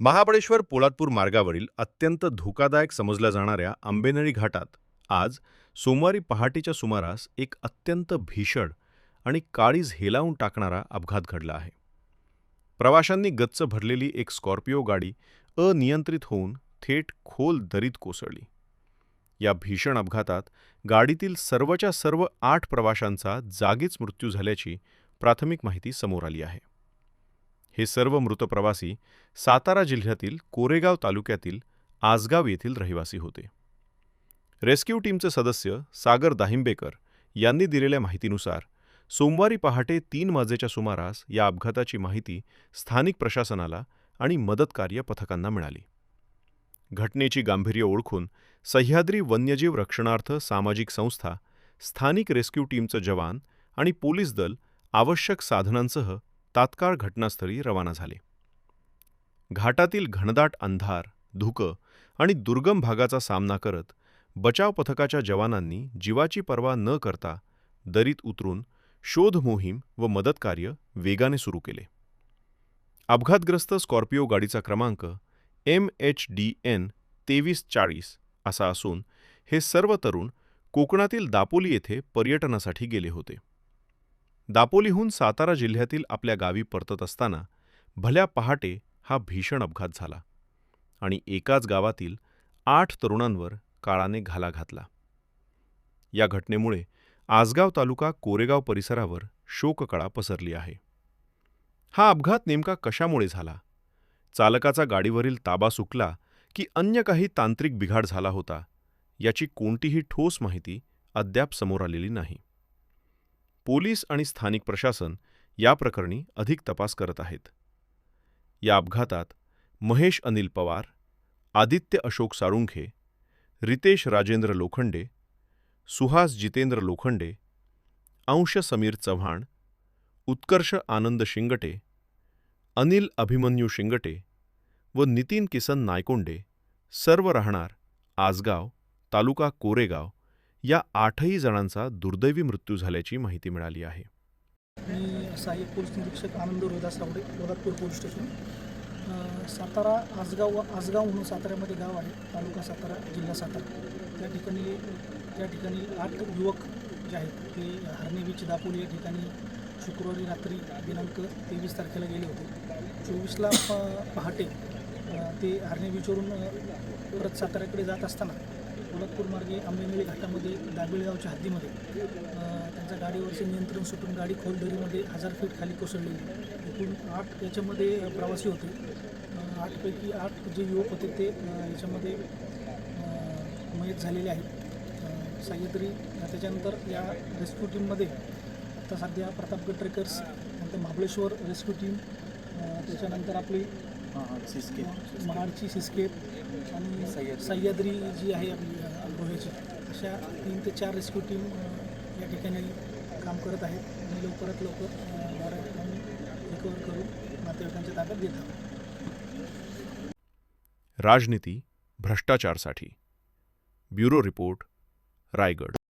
महाबळेश्वर पोलादपूर मार्गावरील अत्यंत धोकादायक समजल्या जाणाऱ्या आंबेनळी घाटात आज सोमवारी पहाटेच्या सुमारास एक अत्यंत भीषण आणि काळीज हेलावून टाकणारा अपघात घडला आहे. प्रवाशांनी गच्च भरलेली एक स्कॉर्पिओ गाडी अनियंत्रित होऊन थेट खोल दरीत कोसळली. या भीषण अपघातात गाडीतील सर्वच्या सर्व 8 प्रवाशांचा जागीच मृत्यू झाल्याची प्राथमिक माहिती समोर आली आहे. हे सर्व मृत प्रवासी सातारा जिल्ह्यातील कोरेगाव तालुक्यातील आसगाव येथील रहिवासी होते. रेस्क्यू टीमचे सदस्य सागर दाहिंबेकर यांनी दिलेल्या माहितीनुसार सोमवारी पहाटे 3 वाजेच्या सुमारास या अपघाताची माहिती स्थानिक प्रशासनाला आणि मदतकार्य पथकांना मिळाली. घटनेची गांभीर्य ओळखून सह्याद्री वन्यजीव रक्षणार्थ सामाजिक संस्था, स्थानिक रेस्क्यू टीमचे जवान आणि पोलीस दल आवश्यक साधनांसह तात्काळ घटनास्थळी रवाना झाले. घाटातील घनदाट अंधार, धुकं आणि दुर्गम भागाचा सामना करत बचाव पथकाच्या जवानांनी जीवाची पर्वा न करता दरीत उतरून शोध मोहीम व मदतकार्य वेगाने सुरू केले. अपघातग्रस्त स्कॉर्पिओ गाडीचा क्रमांक MHDN 2340 असा असून हे सर्व तरुण कोकणातील दापोली येथे पर्यटनासाठी गेले होते. दापोलीहून सातारा जिल्ह्यातील आपल्या गावी परतत असताना भल्या पहाटे हा भीषण अपघात झाला आणि एकाच गावातील 8 तरुणांवर काळाने घाला घातला. या घटनेमुळे आसगाव तालुका कोरेगाव परिसरावर शोककळा पसरली आहे. हा अपघात नेमका कशामुळे झाला? चालकाचा गाडीवरील ताबा सुटला की अन्य काही तांत्रिक बिघाड झाला होता, याची कोणतीही ठोस माहिती अद्याप समोर आलेली नाही. पोलीस आणि स्थानिक प्रशासन या प्रकरणी अधिक तपास करत आहेत. या अपघातात महेश अनिल पवार, आदित्य अशोक साळुंखे, रितेश राजेंद्र लोखंडे, सुहास जितेंद्र लोखंडे, अंश समीर चव्हाण, उत्कर्ष आनंद शिंगटे, अनिल अभिमन्यू शिंगटे व नितीन किसन नायकोंडे सर्व राहणार आसगाव, तालुका कोरेगाव या 8ही जणांचा दुर्दैवी मृत्यू झाल्याची माहिती मिळाली आहे. मी सहाय्यक पोलीस निरीक्षक आनंद रोहिदास रावडे, पोलादपूर पोलीस स्टेशन. सातारा आसगाव म्हणून साताऱ्यामध्ये गाव आहे, तालुका सातारा, जिल्हा सातारा. त्या ठिकाणी 8 युवक जे आहेत ते हरणे बीच दापोली या ठिकाणी शुक्रवारी रात्री दिनांक 23 तारखेला गेले होते. 24ला पहाटे ते हरणे बीचवरून परत साताऱ्याकडे जात असताना पोलादपूर मार्गे आंबेनळी घाटामध्ये दाबिळगावच्या हद्दीमध्ये त्यांच्या गाडीवरचे नियंत्रण सुटून गाडी खोल दरीमध्ये 1000 फीट खाली कोसळलेली. एकूण 8 याच्यामध्ये प्रवासी होते. 8 पैकी 8 जे युवक होते ते याच्यामध्ये मयत झालेले आहेत. सह्याद्री त्याच्यानंतर या रेस्क्यू टीममध्ये आता सध्या प्रतापगड ट्रेकर्स, नंतर महाबळेश्वर रेस्क्यू टीम, त्याच्यानंतर आपली महाडची सिस्केप आणि सह्याद्री जी आहे आपली गोव्याची, अशा 3 ते 4 रेस्क्यू टीम या ठिकाणी काम करत आहेत आणि लवकरात लवकर रिकवर करून नातेवाईकांच्या ताब्यात देत आहोत. राजनीती भ्रष्टाचारसाठी. Bureau report, Raigad.